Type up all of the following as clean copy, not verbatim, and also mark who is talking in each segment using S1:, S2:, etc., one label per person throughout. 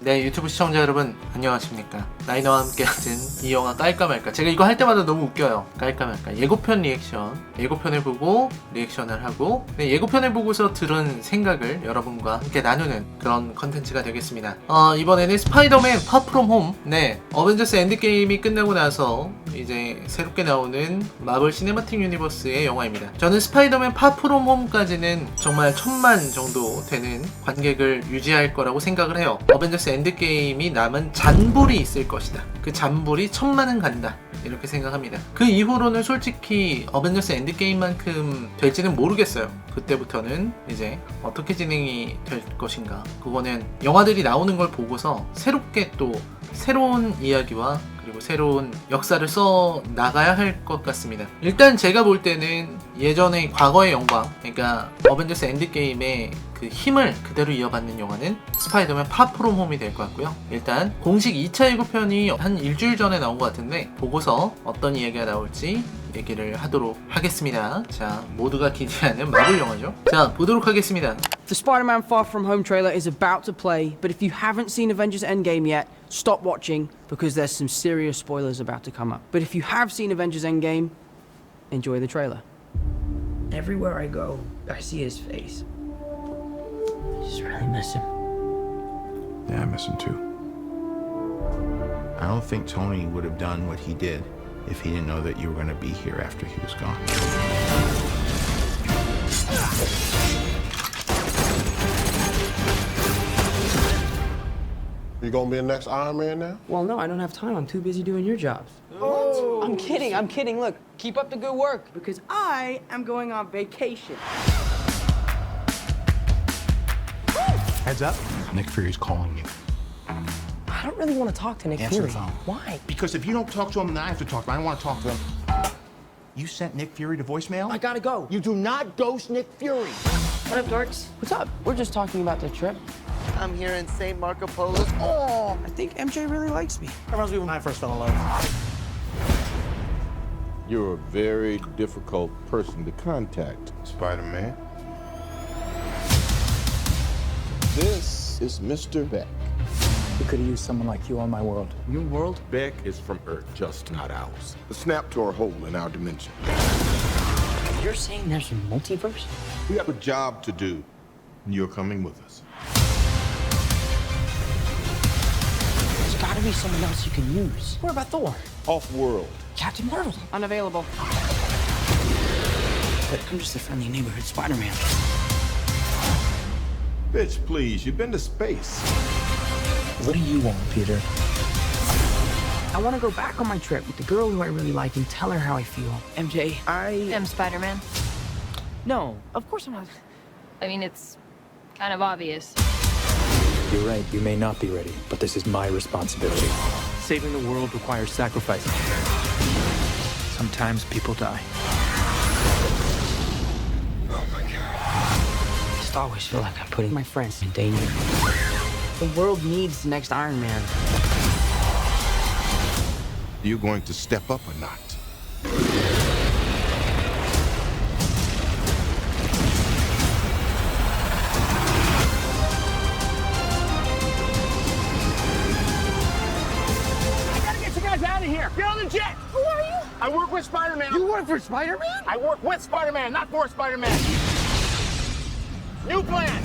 S1: 네, 유튜브 시청자 여러분 안녕하십니까. 라이너와 함께 하는 이 영화 깔까 말까. 제가 이거 할 때마다 너무 웃겨요. 깔까 말까. 예고편 리액션. 예고편을 보고 리액션을 하고, 네, 예고편을 보고서 들은 생각을 여러분과 함께 나누는 그런 컨텐츠가 되겠습니다. 이번에는 스파이더맨 파프롬 홈. 네, 어벤져스 엔드게임이 끝나고 나서 이제 새롭게 나오는 마블 시네마틱 유니버스의 영화입니다. 저는 스파이더맨 파프롬 홈까지는 정말 1000만 정도 되는 관객을 유지할 거라고 생각을 해요. 어벤져스 엔드게임이 남은 잔불이 있을 것이다. 그 잔불이 1000만은 간다. 이렇게 생각합니다. 그 이후로는 솔직히 어벤져스 엔드게임만큼 될지는 모르겠어요. 그때부터는 이제 어떻게 진행이 될 것인가. 그거는 영화들이 나오는 걸 보고서 새롭게 또 새로운 이야기와 그리고 새로운 역사를 써 나가야 할 것 같습니다. 일단 제가 볼 때는 예전의 과거의 영광, 그러니까 어벤져스 엔드게임의 그 힘을 그대로 이어받는 영화는 스파이더맨 파프롬 홈이 될 것 같고요. 일단 공식 2차 예고편이 한 일주일 전에 나온 것 같은데 보고서 어떤 이야기가 나올지 얘기를 하도록 하겠습니다. 자, 모두가 기대하는 마블 영화죠. 자, 보도록 하겠습니다.
S2: The Spider-Man Far From Home trailer is about to play, but if you haven't seen Avengers Endgame yet, stop watching because there's some serious spoilers about to come up. But if you have seen Avengers Endgame, enjoy the trailer.
S3: Everywhere I go, I see his face. I just really miss him.
S4: Yeah, I miss him too. I don't think Tony would have done what he did if he didn't know that you were going to be here after he was gone.
S5: You gonna be the next Iron Man now?
S3: Well, no, I don't have time. I'm too busy doing your jobs.
S2: I'm kidding. Look, keep up the good work because I am going on vacation.
S4: Heads up. Nick Fury's calling you.
S3: I don't really want to talk to Nick
S4: Answer
S3: Fury.
S4: the phone.
S3: Why?
S4: Because if you don't talk to him, then I have to talk to him. I don't want to talk to him. You sent Nick Fury to voicemail?
S3: I gotta go.
S4: You do not ghost Nick Fury.
S6: What up, dorks?
S3: What's up? We're just talking about the trip.
S6: I'm here in St. Marco Polo. Oh,
S3: I think MJ really likes me.
S7: That reminds me when I first fell in love.
S5: You're a very difficult person to contact, Spider-Man. This is Mr. Beck.
S7: We could have used someone like you on my world.
S3: Your world?
S5: Beck is from Earth, just not ours. The snap tore a hole in our dimension.
S3: You're saying there's a multiverse?
S5: We have a job to do, and you're coming with us.
S3: There's gotta be someone else you can use. What about Thor?
S5: Off-world.
S3: Captain Marvel?
S2: Unavailable.
S3: But I'm just a friendly neighborhood Spider-Man.
S5: Bitch, please, you've been to space.
S7: What do you want, Peter?
S3: I want to go back on my trip with the girl who I really like and tell her how I feel. MJ, I...
S6: I'm Spider-Man.
S3: No, of course I'm not.
S6: I mean, it's kind of obvious.
S7: You're right, you may not be ready, but this is my responsibility. Saving the world requires sacrifice. Sometimes people die.
S3: I just always feel like I'm putting my friends in danger. The world needs the next Iron Man.
S5: You going to step up or not?
S7: I gotta get you guys out of here! Get on the jet! Who are you? I work with Spider-Man.
S3: You work for Spider-Man?
S7: I work with Spider-Man, not for Spider-Man. New plan!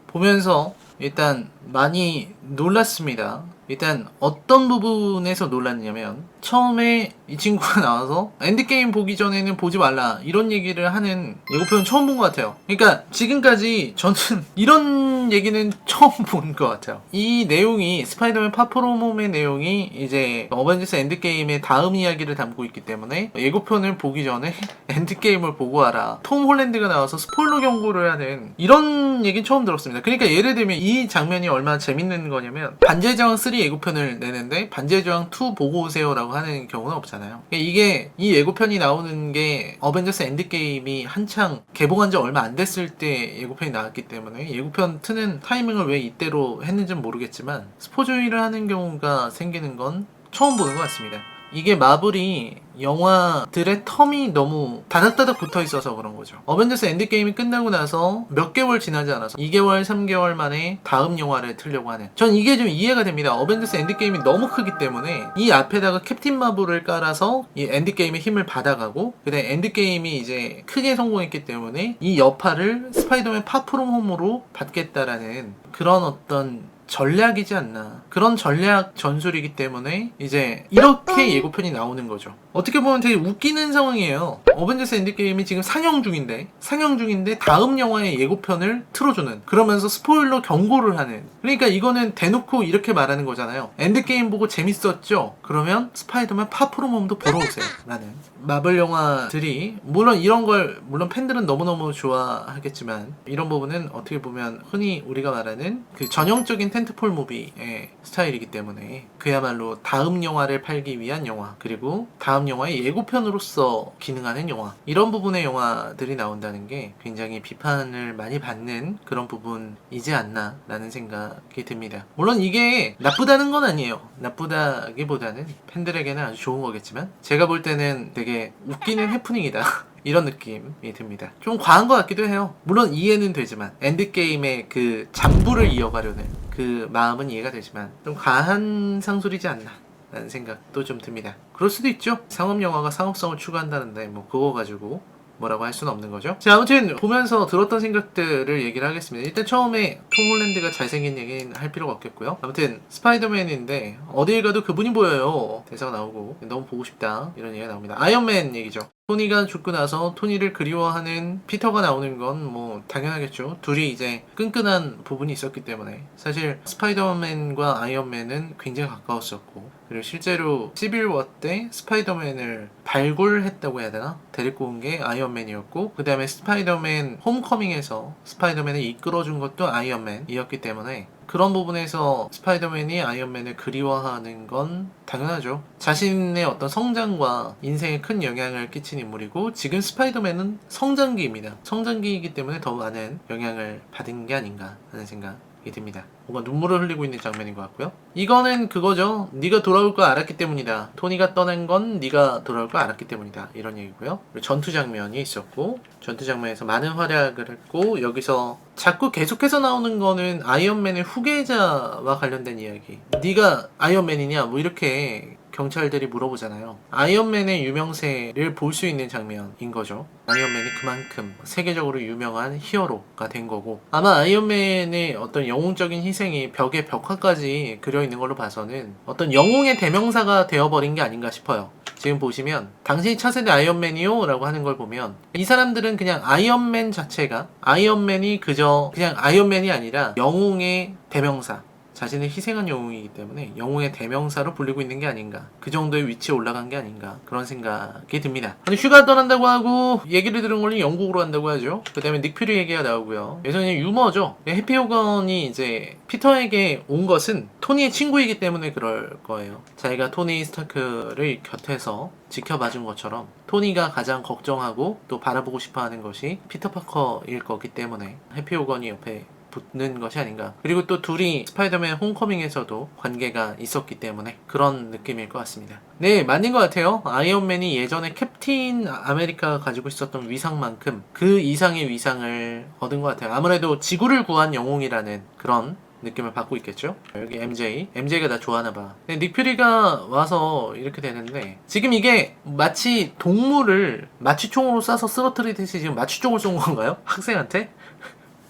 S1: 보면서 일단 많이 놀랐습니다. 일단 어떤 부분에서 놀랐냐면 처음에 이 친구가 나와서 엔드게임 보기 전에는 보지 말라 이런 얘기를 하는 예고편은 처음 본 것 같아요. 그러니까 지금까지 저는 이런 얘기는 처음 본 것 같아요. 이 내용이 스파이더맨 파프롬 홈의 내용이 이제 어벤져스 엔드게임의 다음 이야기를 담고 있기 때문에 예고편을 보기 전에 엔드게임을 보고 와라, 톰 홀랜드가 나와서 스포일러 경고를 하는 이런 얘기는 처음 들었습니다. 그러니까 예를 들면 이 장면이 얼마나 재밌는 거냐면 반지의 제왕 3 예고편을 내는데 반지의 제왕 2 보고 오세요 라고 하는 경우는 없잖아요. 이게 이 예고편이 나오는 게 어벤져스 엔드게임이 한창 개봉한 지 얼마 안 됐을 때 예고편이 나왔기 때문에 예고편 트는 타이밍을 왜 이때로 했는지는 모르겠지만 스포 조이를 하는 경우가 생기는 건 처음 보는 것 같습니다. 이게 마블이 영화들의 텀이 너무 다닥다닥 붙어 있어서 그런 거죠. 어벤져스 엔드게임이 끝나고 나서 몇 개월 지나지 않아서 2개월, 3개월 만에 다음 영화를 틀려고 하는. 전 이게 좀 이해가 됩니다. 어벤져스 엔드게임이 너무 크기 때문에 이 앞에다가 캡틴 마블을 깔아서 이 엔드게임의 힘을 받아가고, 그다음에 엔드게임이 이제 크게 성공했기 때문에 이 여파를 스파이더맨 파프롬 홈으로 받겠다라는 그런 어떤 전략이지 않나. 그런 전략 전술이기 때문에 이제 이렇게 예고편이 나오는 거죠. 어떻게 보면 되게 웃기는 상황이에요. 어벤져스 엔드게임이 지금 상영 중인데 다음 영화의 예고편을 틀어주는, 그러면서 스포일러 경고를 하는. 그러니까 이거는 대놓고 이렇게 말하는 거잖아요. 엔드게임 보고 재밌었죠? 그러면 스파이더맨 파프롬 홈도 보러 오세요 라는. 마블 영화들이 물론 이런 걸 물론 팬들은 너무너무 좋아하겠지만, 이런 부분은 어떻게 보면 흔히 우리가 말하는 그 전형적인 텐트폴 무비의 스타일이기 때문에 그야말로 다음 영화를 팔기 위한 영화, 그리고 다음 영화의 예고편으로서 기능하는 영화, 이런 부분의 영화들이 나온다는 게 굉장히 비판을 많이 받는 그런 부분이지 않나 라는 생각이 듭니다. 물론 이게 나쁘다는 건 아니에요. 나쁘다기보다는 팬들에게는 아주 좋은 거겠지만, 제가 볼 때는 되게 웃기는 해프닝이다 이런 느낌이 듭니다. 좀 과한 것 같기도 해요. 물론 이해는 되지만, 엔드게임의 그 장부를 이어가려는 그 마음은 이해가 되지만 좀 과한 상술이지 않나 라는 생각도 좀 듭니다. 그럴 수도 있죠. 상업영화가 상업성을 추구한다는데 뭐 그거 가지고 뭐라고 할 수는 없는 거죠. 자, 아무튼 보면서 들었던 생각들을 얘기를 하겠습니다. 일단 처음에 톰 홀랜드가 잘생긴 얘기는 할 필요가 없겠고요. 아무튼 스파이더맨인데 어딜 가도 그분이 보여요. 대사가 나오고 너무 보고 싶다 이런 얘기가 나옵니다. 아이언맨 얘기죠. 토니가 죽고 나서 토니를 그리워하는 피터가 나오는 건 뭐 당연하겠죠. 둘이 이제 끈끈한 부분이 있었기 때문에. 사실 스파이더맨과 아이언맨은 굉장히 가까웠었고, 그리고 실제로 시빌워 때 스파이더맨을 발굴했다고 해야 되나? 데리고 온 게 아이언맨이었고, 그 다음에 스파이더맨 홈커밍에서 스파이더맨을 이끌어준 것도 아이언맨이었기 때문에 그런 부분에서 스파이더맨이 아이언맨을 그리워하는 건 당연하죠. 자신의 어떤 성장과 인생에 큰 영향을 끼친 인물이고, 지금 스파이더맨은 성장기입니다. 성장기이기 때문에 더 많은 영향을 받은 게 아닌가 하는 생각이 듭니다. 뭔가 눈물을 흘리고 있는 장면인 것 같고요. 이거는 그거죠. 네가 돌아올 걸 알았기 때문이다. 토니가 떠난 건 네가 돌아올 걸 알았기 때문이다. 이런 얘기고요. 그리고 전투 장면이 있었고, 전투 장면에서 많은 활약을 했고, 여기서 자꾸 계속해서 나오는 거는 아이언맨의 후계자와 관련된 이야기. 네가 아이언맨이냐? 뭐 이렇게 경찰들이 물어보잖아요. 아이언맨의 유명세를 볼 수 있는 장면인 거죠. 아이언맨이 그만큼 세계적으로 유명한 히어로가 된 거고, 아마 아이언맨의 어떤 영웅적인 희생이 벽에 벽화까지 그려 있는 걸로 봐서는 어떤 영웅의 대명사가 되어버린 게 아닌가 싶어요. 지금 보시면 당신이 차세대 아이언맨이요? 라고 하는 걸 보면, 이 사람들은 그냥 아이언맨 자체가, 아이언맨이 그저 그냥 아이언맨이 아니라 영웅의 대명사, 자신을 희생한 영웅이기 때문에 영웅의 대명사로 불리고 있는 게 아닌가, 그 정도의 위치에 올라간 게 아닌가, 그런 생각이 듭니다. 근데 휴가 떠난다고 하고, 얘기를 들은 걸로 영국으로 간다고 하죠. 그 다음에 닉 퓨리 얘기가 나오고요. 그래서 그냥 유머죠. 해피 호건이 이제 피터에게 온 것은 토니의 친구이기 때문에 그럴 거예요. 자기가 토니 스타크를 곁에서 지켜봐준 것처럼 토니가 가장 걱정하고 또 바라보고 싶어하는 것이 피터 파커일 거기 때문에 해피 호건이 옆에 붙는 것이 아닌가. 그리고 또 둘이 스파이더맨 홈커밍에서도 관계가 있었기 때문에 그런 느낌일 것 같습니다. 네, 맞는 것 같아요. 아이언맨이 예전에 캡틴 아메리카가 가지고 있었던 위상만큼 그 이상의 위상을 얻은 것 같아요. 아무래도 지구를 구한 영웅이라는 그런 느낌을 받고 있겠죠. 여기 MJ가 나 좋아하나봐. 닉 퓨리가 와서 이렇게 되는데, 지금 이게 마치 동물을 마취총으로 쏴서 쓰러뜨리듯이 지금 마취총을 쏜 건가요? 학생한테?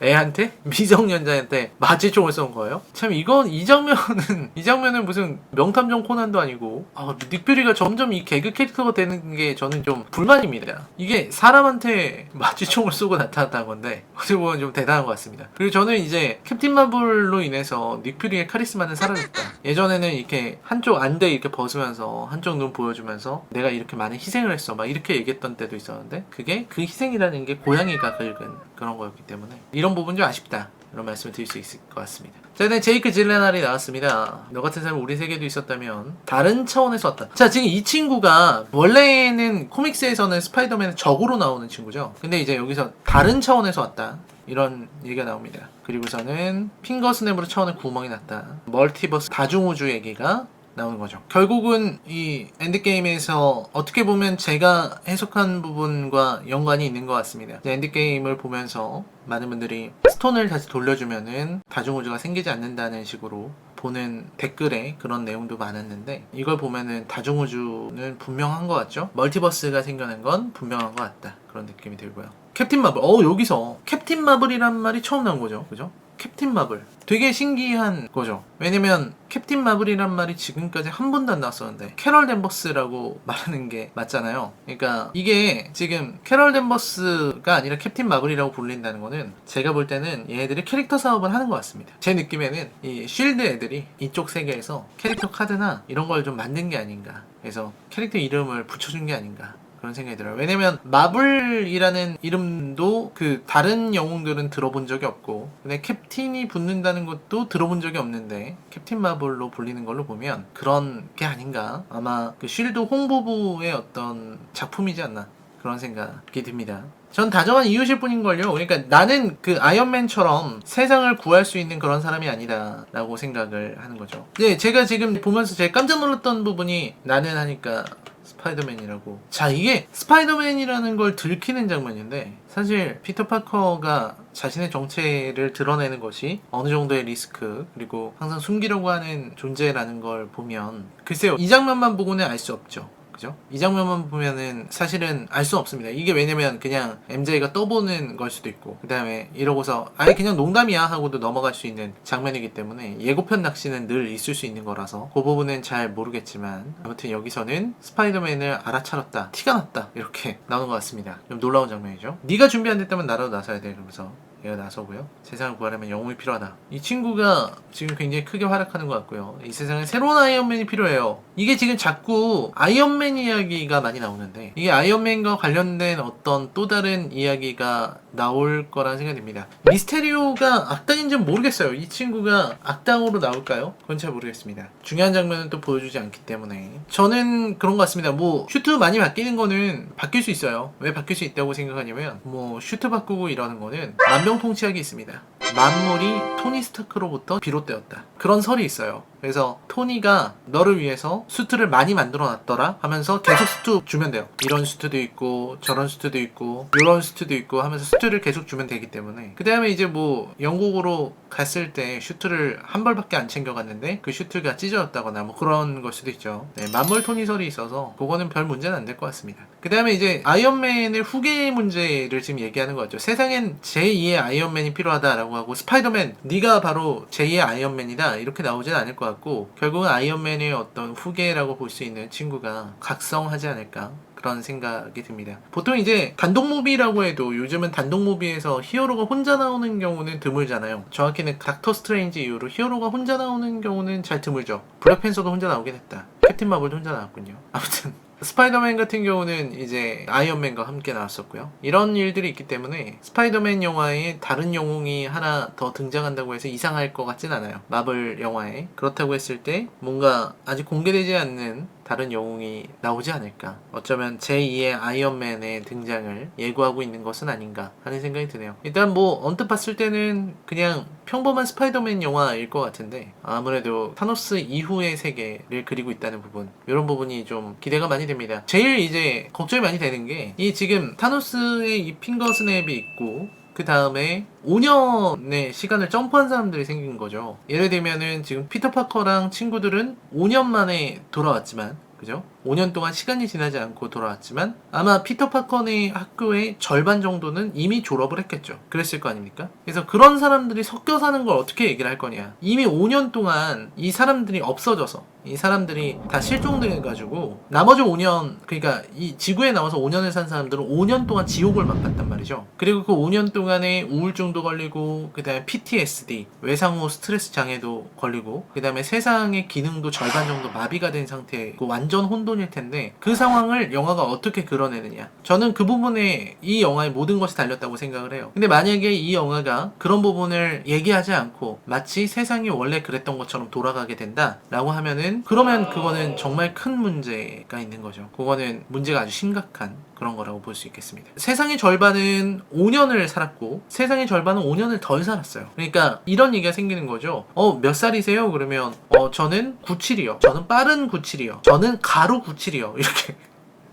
S1: 애한테? 미성년자한테 마취총을 쏜 거예요? 참, 이 장면은 무슨 명탐정 코난도 아니고, 닉 퓨리가 점점 이 개그 캐릭터가 되는 게 저는 좀 불만입니다. 이게 사람한테 마취총을 쏘고 나타났다는 건데, 어떻게 보면 좀 대단한 것 같습니다. 그리고 저는 이제 캡틴 마블로 인해서 닉 퓨리의 카리스마는 사라졌다. 예전에는 이렇게 한쪽 안대 이렇게 벗으면서 한쪽 눈 보여주면서 내가 이렇게 많은 희생을 했어 막 이렇게 얘기했던 때도 있었는데, 그게 그 희생이라는 게 고양이가 긁은 그런 거였기 때문에 이런 부분 좀 아쉽다, 이런 말씀을 드릴 수 있을 것 같습니다. 자, 일단 제이크 질레날이 나왔습니다. 너 같은 사람이 우리 세계도 있었다면 다른 차원에서 왔다. 자, 지금 이 친구가 원래는 코믹스에서는 스파이더맨의 적으로 나오는 친구죠. 근데 이제 여기서 다른 차원에서 왔다, 이런 얘기가 나옵니다. 그리고서는 핑거스냅으로 차원에 구멍이 났다. 멀티버스 다중우주 얘기가 나오는 거죠. 결국은 이 엔드게임에서 어떻게 보면 제가 해석한 부분과 연관이 있는 것 같습니다. 엔드게임을 보면서 많은 분들이 스톤을 다시 돌려주면은 다중우주가 생기지 않는다는 식으로 보는 댓글에 그런 내용도 많았는데, 이걸 보면은 다중우주는 분명한 것 같죠? 멀티버스가 생겨난 건 분명한 것 같다, 그런 느낌이 들고요. 캡틴 마블, 여기서 캡틴 마블이란 말이 처음 나온 거죠, 그죠? 캡틴 마블, 되게 신기한 거죠. 왜냐면 캡틴 마블이란 말이 지금까지 한 번도 안 나왔었는데 캐럴 댄버스라고 말하는 게 맞잖아요. 그러니까 이게 지금 캐럴 댄버스가 아니라 캡틴 마블이라고 불린다는 거는 제가 볼 때는 얘네들이 캐릭터 사업을 하는 것 같습니다. 제 느낌에는 이 쉴드 애들이 이쪽 세계에서 캐릭터 카드나 이런 걸 좀 만든 게 아닌가, 그래서 캐릭터 이름을 붙여준 게 아닌가, 그런 생각이 들어요. 왜냐면 마블이라는 이름도 그 다른 영웅들은 들어본 적이 없고, 근데 캡틴이 붙는다는 것도 들어본 적이 없는데 캡틴 마블로 불리는 걸로 보면 그런 게 아닌가, 아마 그 쉴드 홍보부의 어떤 작품이지 않나, 그런 생각이 듭니다. 전 다정한 이웃일 뿐인걸요. 그러니까 나는 그 아이언맨처럼 세상을 구할 수 있는 그런 사람이 아니다 라고 생각을 하는 거죠. 네, 제가 지금 보면서 제가 깜짝 놀랐던 부분이 나는 하니까 스파이더맨이라고. 자, 이게 스파이더맨이라는 걸 들키는 장면인데, 사실 피터 파커가 자신의 정체를 드러내는 것이 어느 정도의 리스크, 그리고 항상 숨기려고 하는 존재라는 걸 보면, 글쎄요, 이 장면만 보고는 알 수 없죠. 그죠? 이 장면만 보면은 사실은 알 수 없습니다. 이게 왜냐면 그냥 MJ가 떠보는 걸 수도 있고, 그 다음에 이러고서 아예 그냥 농담이야 하고도 넘어갈 수 있는 장면이기 때문에 예고편 낚시는 늘 있을 수 있는 거라서 그 부분은 잘 모르겠지만, 아무튼 여기서는 스파이더맨을 알아차렸다, 티가 났다, 이렇게 나오는 것 같습니다. 좀 놀라운 장면이죠. 네가 준비 안 됐다면 나라도 나서야 돼, 이러면서 얘가 나서고요. 세상을 구하려면 영웅이 필요하다. 이 친구가 지금 굉장히 크게 활약하는 것 같고요. 이 세상에 새로운 아이언맨이 필요해요. 이게 지금 자꾸 아이언맨 이야기가 많이 나오는데, 이게 아이언맨과 관련된 어떤 또 다른 이야기가 나올 거라는 생각이 듭니다. 미스테리오가 악당인지는 모르겠어요. 이 친구가 악당으로 나올까요? 그건 잘 모르겠습니다. 중요한 장면은 또 보여주지 않기 때문에 저는 그런 것 같습니다. 뭐 슈트 많이 바뀌는 거는 바뀔 수 있어요. 왜 바뀔 수 있다고 생각하냐면, 뭐 슈트 바꾸고 이러는 거는 만병통치약이 있습니다. 만물이 토니 스타크로부터 비롯되었다, 그런 설이 있어요. 그래서 토니가 너를 위해서 수트를 많이 만들어 놨더라 하면서 계속 수트 주면 돼요. 이런 수트도 있고 저런 수트도 있고 이런 수트도 있고 하면서 수트를 계속 주면 되기 때문에, 그 다음에 이제 뭐 영국으로 갔을 때 슈트를 한 벌밖에 안 챙겨갔는데 그 슈트가 찢어졌다거나 뭐 그런 걸 수도 있죠. 네, 만물 토니설이 있어서 그거는 별 문제는 안 될 것 같습니다. 그 다음에 이제 아이언맨의 후계 문제를 지금 얘기하는 거죠. 세상엔 제2의 아이언맨이 필요하다라고 하고, 스파이더맨 네가 바로 제2의 아이언맨이다 이렇게 나오진 않을 것 같고, 결국은 아이언맨의 어떤 후계라고 볼 수 있는 친구가 각성하지 않을까, 그런 생각이 듭니다. 보통 이제 단독 무비라고 해도 요즘은 단독 무비에서 히어로가 혼자 나오는 경우는 드물잖아요. 정확히는 닥터 스트레인지 이후로 히어로가 혼자 나오는 경우는 잘 드물죠. 블랙팬서도 혼자 나오긴 했다. 캡틴 마블도 혼자 나왔군요. 아무튼 스파이더맨 같은 경우는 이제 아이언맨과 함께 나왔었고요. 이런 일들이 있기 때문에 스파이더맨 영화에 다른 영웅이 하나 더 등장한다고 해서 이상할 것 같진 않아요. 마블 영화에. 그렇다고 했을 때 뭔가 아직 공개되지 않는 다른 영웅이 나오지 않을까, 어쩌면 제2의 아이언맨의 등장을 예고하고 있는 것은 아닌가 하는 생각이 드네요. 일단 뭐 언뜻 봤을 때는 그냥 평범한 스파이더맨 영화일 것 같은데, 아무래도 타노스 이후의 세계를 그리고 있다는 부분, 이런 부분이 좀 기대가 많이 됩니다. 제일 이제 걱정이 많이 되는 게, 이 지금 타노스의 이 핑거 스냅이 있고 그 다음에 5년의 시간을 점프한 사람들이 생긴 거죠. 예를 들면은 지금 피터 파커랑 친구들은 5년 만에 돌아왔지만, 그죠? 5년 동안 시간이 지나지 않고 돌아왔지만 아마 피터 파커네 학교의 절반 정도는 이미 졸업을 했겠죠. 그랬을 거 아닙니까? 그래서 그런 사람들이 섞여 사는 걸 어떻게 얘기를 할 거냐. 이미 5년 동안 이 사람들이 없어져서, 이 사람들이 다 실종돼가지고 나머지 5년, 그러니까 이 지구에 나와서 5년을 산 사람들은 5년 동안 지옥을 맛봤단 말이죠. 그리고 그 5년 동안에 우울증도 걸리고, 그 다음에 PTSD, 외상후 스트레스 장애도 걸리고, 그 다음에 세상의 기능도 절반 정도 마비가 된 상태고 완전 혼돈일 텐데, 그 상황을 영화가 어떻게 그려내느냐. 저는 그 부분에 이 영화의 모든 것이 달렸다고 생각을 해요. 근데 만약에 이 영화가 그런 부분을 얘기하지 않고 마치 세상이 원래 그랬던 것처럼 돌아가게 된다 라고 하면은, 그러면 그거는 정말 큰 문제가 있는 거죠. 그거는 문제가 아주 심각한 그런 거라고 볼 수 있겠습니다. 세상의 절반은 5년을 살았고 세상의 절반은 5년을 덜 살았어요. 그러니까 이런 얘기가 생기는 거죠. 몇 살이세요? 그러면 저는 97이요. 저는 빠른 97이요. 저는 가로 97이요. 이렇게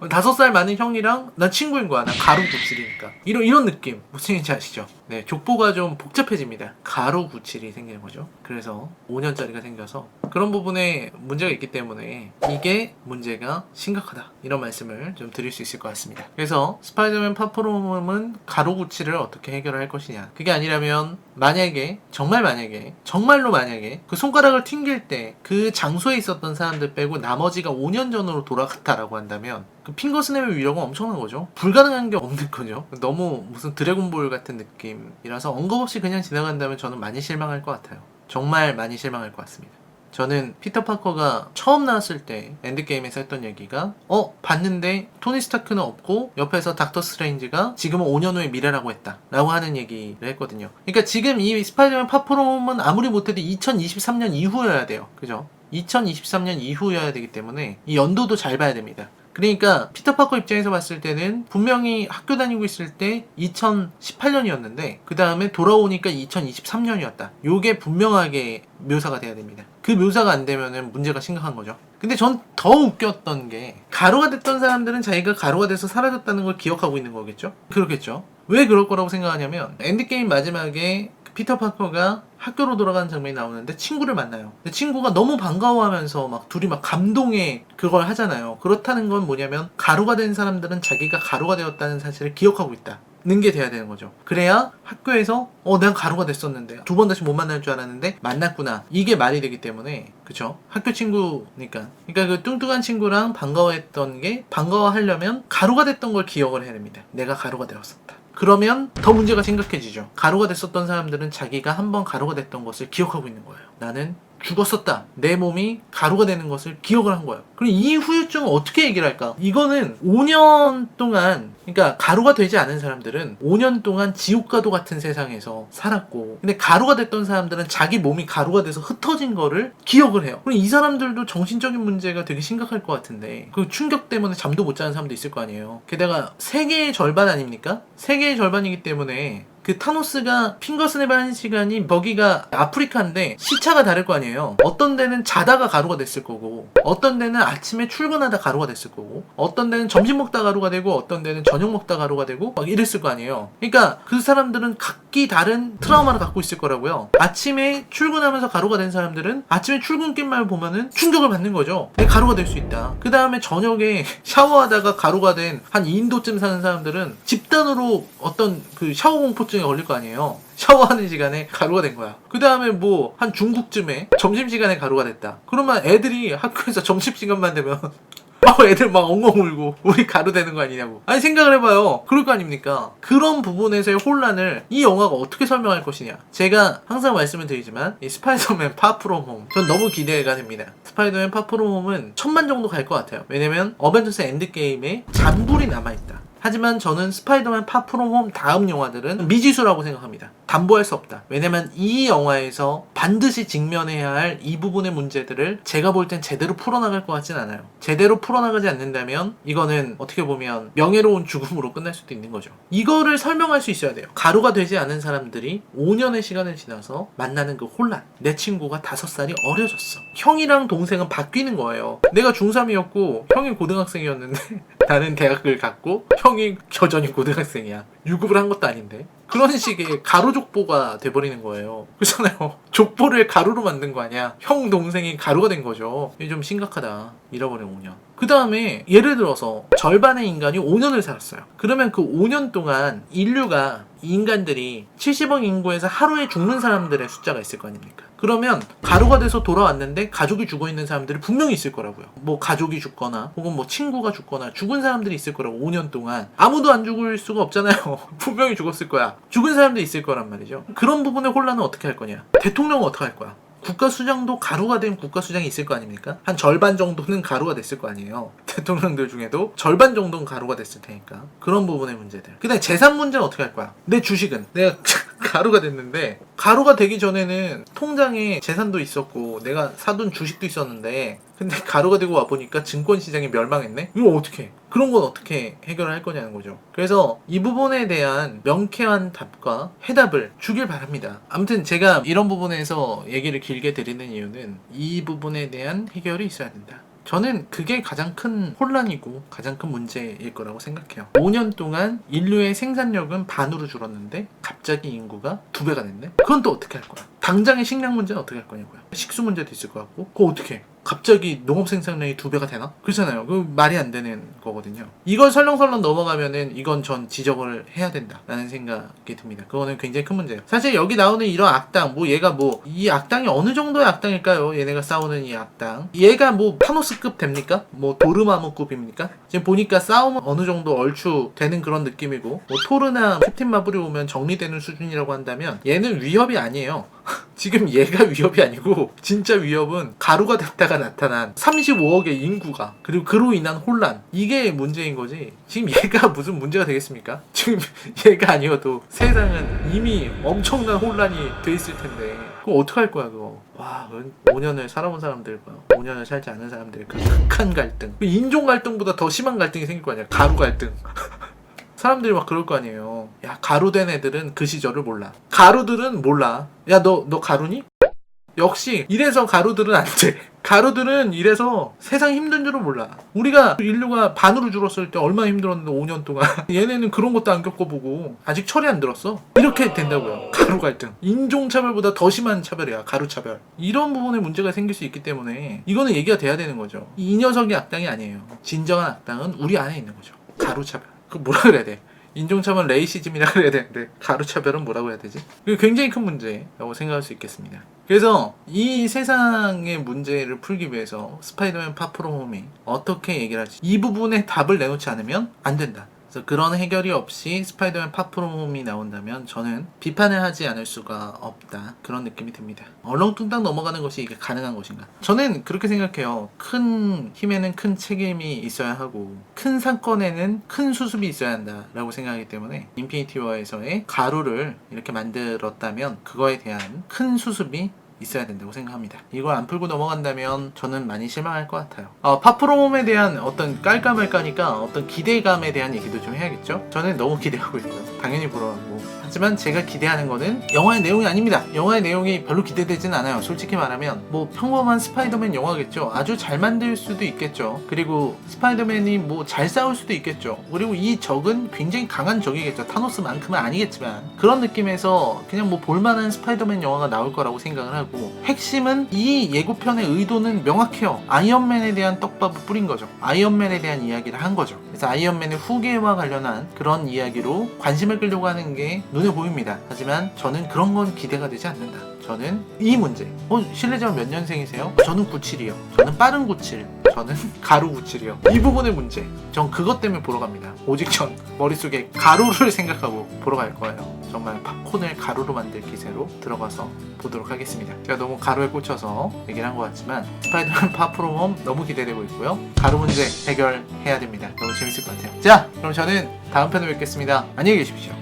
S1: 5살 많은 형이랑 난 친구인 거야. 난 가로 97이니까. 이런 느낌. 무슨 얘기인지 아시죠? 네, 족보가 좀 복잡해집니다. 가로 97이 생기는 거죠. 그래서 5년짜리가 생겨서 그런 부분에 문제가 있기 때문에 이게 문제가 심각하다. 이런 말씀을 좀 드릴 수 있을 것 같습니다. 그래서 스파이더맨 파프롬은 가로 97을 어떻게 해결할 것이냐. 그게 아니라면 만약에 정말로 만약에 그 손가락을 튕길 때 그 장소에 있었던 사람들 빼고 나머지가 5년 전으로 돌아갔다라고 한다면 그 핑거스냅의 위력은 엄청난 거죠. 불가능한 게 없는 거죠. 너무 무슨 드래곤볼 같은 느낌이라서 언급 없이 그냥 지나간다면 저는 많이 실망할 것 같아요. 정말 많이 실망할 것 같습니다. 저는 피터 파커가 처음 나왔을 때 엔드게임에서 했던 얘기가 봤는데 토니 스타크는 없고 옆에서 닥터 스트레인지가 지금은 5년 후의 미래라고 했다 라고 하는 얘기를 했거든요. 그러니까 지금 이 스파이더맨 파프롬은 아무리 못해도 2023년 이후여야 돼요. 그죠? 2023년 이후여야 되기 때문에 이 연도도 잘 봐야 됩니다. 그러니까 피터 파커 입장에서 봤을 때는 분명히 학교 다니고 있을 때 2018년이었는데 그 다음에 돌아오니까 2023년이었다. 요게 분명하게 묘사가 돼야 됩니다. 그 묘사가 안 되면은 문제가 심각한 거죠. 근데 전 더 웃겼던 게 가로가 됐던 사람들은 자기가 가로가 돼서 사라졌다는 걸 기억하고 있는 거겠죠? 그렇겠죠. 왜 그럴 거라고 생각하냐면 엔드게임 마지막에 피터 파커가 학교로 돌아가는 장면이 나오는데 친구를 만나요. 근데 친구가 너무 반가워하면서 막 둘이 막 감동의 그걸 하잖아요. 그렇다는 건 뭐냐면 가루가 된 사람들은 자기가 가루가 되었다는 사실을 기억하고 있다. 는 게 돼야 되는 거죠. 그래야 학교에서 내가 가루가 됐었는데 2번 다시 못 만날 줄 알았는데 만났구나. 이게 말이 되기 때문에 그쵸? 학교 친구니까. 그러니까 그 뚱뚱한 친구랑 반가워했던 게 반가워하려면 가루가 됐던 걸 기억을 해야 됩니다. 내가 가루가 되었었다. 그러면 더 문제가 심각해지죠. 가루가 됐었던 사람들은 자기가 한번 가루가 됐던 것을 기억하고 있는 거예요. 나는 죽었었다. 내 몸이 가루가 되는 것을 기억을 한 거예요. 그럼 이 후유증을 어떻게 얘기를 할까? 이거는 5년 동안 그러니까 가루가 되지 않은 사람들은 5년 동안 지옥과도 같은 세상에서 살았고 근데 가루가 됐던 사람들은 자기 몸이 가루가 돼서 흩어진 거를 기억을 해요. 그럼 이 사람들도 정신적인 문제가 되게 심각할 것 같은데 그 충격 때문에 잠도 못 자는 사람도 있을 거 아니에요. 게다가 세계의 절반 아닙니까? 세계의 절반이기 때문에 그 타노스가 핑거스냅 하는 시간이 거기가 아프리카인데 시차가 다를 거 아니에요. 어떤 데는 자다가 가루가 됐을 거고 어떤 데는 아침에 출근하다 가루가 됐을 거고 어떤 데는 점심 먹다 가루가 되고 어떤 데는 저녁 먹다 가루가 되고 막 이랬을 거 아니에요. 그러니까 그 사람들은 각기 다른 트라우마를 갖고 있을 거라고요. 아침에 출근하면서 가루가 된 사람들은 아침에 출근길만 보면은 충격을 받는 거죠. 내가 가루가 될 수 있다. 그 다음에 저녁에 샤워하다가 가루가 된 한 2인도쯤 사는 사람들은 집단으로 어떤 그 샤워 공포증에 걸릴 거 아니에요. 샤워하는 시간에 가루가 된 거야. 그 다음에 뭐 한 중국쯤에 점심시간에 가루가 됐다. 그러면 애들이 학교에서 점심시간만 되면 애들 막 엉엉 울고 우리 가루 되는 거 아니냐고. 아니 생각을 해봐요. 그럴 거 아닙니까? 그런 부분에서의 혼란을 이 영화가 어떻게 설명할 것이냐. 제가 항상 말씀을 드리지만 이 스파이더맨 파프롬 홈 전 너무 기대가 됩니다. 스파이더맨 파프롬 홈은 1000만 정도 갈 것 같아요. 왜냐면 어벤져스 엔드게임에 잔불이 남아있다. 하지만 저는 스파이더맨 파프롬 홈 다음 영화들은 미지수라고 생각합니다. 담보할 수 없다. 왜냐면 이 영화에서 반드시 직면해야 할 이 부분의 문제들을 제가 볼 땐 제대로 풀어나갈 것 같진 않아요. 제대로 풀어나가지 않는다면 이거는 어떻게 보면 명예로운 죽음으로 끝날 수도 있는 거죠. 이거를 설명할 수 있어야 돼요. 가루가 되지 않은 사람들이 5년의 시간을 지나서 만나는 그 혼란. 내 친구가 5살이 어려졌어. 형이랑 동생은 바뀌는 거예요. 내가 중3이었고 형이 고등학생이었는데 나는 대학을 갔고 형이 여전히 고등학생이야. 유급을 한 것도 아닌데. 그런 식의 가루족보가 돼버리는 거예요. 그렇잖아요. 족보를 가루로 만든 거 아니야. 형 동생이 가루가 된 거죠. 이게 좀 심각하다. 잃어버린 5년. 그 다음에 예를 들어서 절반의 인간이 5년을 살았어요. 그러면 그 5년 동안 인류가 인간들이 70억 인구에서 하루에 죽는 사람들의 숫자가 있을 거 아닙니까? 그러면 가루가 돼서 돌아왔는데 가족이 죽어있는 사람들이 분명히 있을 거라고요. 뭐 가족이 죽거나 혹은 뭐 친구가 죽거나 죽은 사람들이 있을 거라고. 5년 동안 아무도 안 죽을 수가 없잖아요. 분명히 죽었을 거야. 죽은 사람들이 있을 거란 말이죠. 그런 부분의 혼란은 어떻게 할 거냐. 대통령은 어떻게 할 거야. 국가수장도 가루가 된 국가수장이 있을 거 아닙니까? 한 절반 정도는 가루가 됐을 거 아니에요. 대통령들 중에도 절반 정도는 가루가 됐을 테니까. 그런 부분의 문제들. 그 다음에 재산 문제는 어떻게 할 거야? 내 주식은 내가 가루가 됐는데, 가루가 되기 전에는 통장에 재산도 있었고 내가 사둔 주식도 있었는데, 근데 가루가 되고 와보니까 증권시장이 멸망했네? 이거 어떻게, 그런 건 어떻게 해결을 할 거냐는 거죠. 그래서 이 부분에 대한 명쾌한 답과 해답을 주길 바랍니다. 아무튼 제가 이런 부분에서 얘기를 길게 드리는 이유는 이 부분에 대한 해결이 있어야 된다. 저는 그게 가장 큰 혼란이고 가장 큰 문제일 거라고 생각해요. 5년 동안 인류의 생산력은 반으로 줄었는데 갑자기 인구가 2배가 됐네? 그건 또 어떻게 할 거야? 당장의 식량 문제는 어떻게 할 거냐고요. 식수 문제도 있을 것 같고, 그거 어떻게 해? 갑자기 농업 생산량이 2배가 되나? 그렇잖아요. 그 말이 안 되는 거거든요. 이걸 설렁설렁 넘어가면은 이건 전 지적을 해야 된다라는 생각이 듭니다. 그거는 굉장히 큰 문제예요. 사실 여기 나오는 이런 악당, 뭐 얘가 뭐 이 악당이 어느 정도의 악당일까요? 얘네가 싸우는 이 악당. 얘가 뭐 타노스급 됩니까? 뭐 도르마무급입니까? 지금 보니까 싸움은 어느 정도 얼추 되는 그런 느낌이고, 뭐 토르나 캡틴 마블이 오면 정리되는 수준이라고 한다면 얘는 위협이 아니에요. 지금 얘가 위협이 아니고 진짜 위협은 가루가 됐다가 나타난 35억의 인구가, 그리고 그로 인한 혼란, 이게 문제인 거지. 지금 얘가 무슨 문제가 되겠습니까? 지금 얘가 아니어도 세상은 이미 엄청난 혼란이 돼 있을 텐데 그거 어떡할 거야 그거. 와, 5년을 살아본 사람들과 5년을 살지 않은 사람들의 그 극한 갈등, 그 인종 갈등보다 더 심한 갈등이 생길 거 아니야. 가루 갈등. 사람들이 막 그럴 거 아니에요. 야, 가루된 애들은 그 시절을 몰라. 가루들은 몰라. 야, 너 가루니? 역시 이래서 가루들은 안 돼. 가루들은 이래서 세상 힘든 줄을 몰라. 우리가 인류가 반으로 줄었을 때 얼마나 힘들었는데 5년 동안. 얘네는 그런 것도 안 겪어보고 아직 철이 안 들었어. 이렇게 된다고요. 가루 갈등. 인종차별보다 더 심한 차별이야. 가루차별. 이런 부분에 문제가 생길 수 있기 때문에 이거는 얘기가 돼야 되는 거죠. 이 녀석이 악당이 아니에요. 진정한 악당은 우리 안에 있는 거죠. 가루차별. 그 뭐라 그래야 돼? 인종차별 레이시즘이라 그래야 되는데 가루차별은 뭐라고 해야 되지? 그게 굉장히 큰 문제라고 생각할 수 있겠습니다. 그래서 이 세상의 문제를 풀기 위해서 스파이더맨 파프롬홈이 어떻게 얘기를 할지, 이 부분에 답을 내놓지 않으면 안 된다. 그래서 그런 해결이 없이 스파이더맨 파프롬홈이 나온다면 저는 비판을 하지 않을 수가 없다, 그런 느낌이 듭니다. 얼렁뚱땅 넘어가는 것이 이게 가능한 것인가? 저는 그렇게 생각해요. 큰 힘에는 큰 책임이 있어야 하고 큰 사건에는 큰 수습이 있어야 한다라고 생각하기 때문에 인피니티 워에서의 가루를 이렇게 만들었다면 그거에 대한 큰 수습이 있어야 된다고 생각합니다. 이걸 안 풀고 넘어간다면 저는 많이 실망할 것 같아요. 파프롬에 대한 어떤 깔까말까니까 어떤 기대감에 대한 얘기도 좀 해야겠죠? 저는 너무 기대하고 있고요. 당연히 보러 가고. 하지만 제가 기대하는 거는 영화의 내용이 아닙니다. 영화의 내용이 별로 기대되진 않아요. 솔직히 말하면 뭐 평범한 스파이더맨 영화겠죠. 아주 잘 만들 수도 있겠죠. 그리고 스파이더맨이 뭐 잘 싸울 수도 있겠죠. 그리고 이 적은 굉장히 강한 적이겠죠. 타노스만큼은 아니겠지만 그런 느낌에서 그냥 뭐 볼만한 스파이더맨 영화가 나올 거라고 생각을 하고, 핵심은 이 예고편의 의도는 명확해요. 아이언맨에 대한 떡밥을 뿌린 거죠. 아이언맨에 대한 이야기를 한 거죠. 그래서 아이언맨의 후계와 관련한 그런 이야기로 관심을 끌려고 하는 게 눈에 보입니다. 하지만 저는 그런 건 기대가 되지 않는다. 저는 이 문제, 실례자분 몇 년생이세요? 저는 97이요. 저는 빠른 97. 저는 가루 97이요. 이 부분의 문제, 전 그것 때문에 보러 갑니다. 오직 전 머릿속에 가루를 생각하고 보러 갈 거예요. 정말 팝콘을 가루로 만들 기세로 들어가서 보도록 하겠습니다. 제가 너무 가루에 꽂혀서 얘기를 한 것 같지만 스파이더맨 파프롬홈 너무 기대되고 있고요. 가루 문제 해결해야 됩니다. 너무 재밌을 것 같아요. 자, 그럼 저는 다음 편에 뵙겠습니다. 안녕히 계십시오.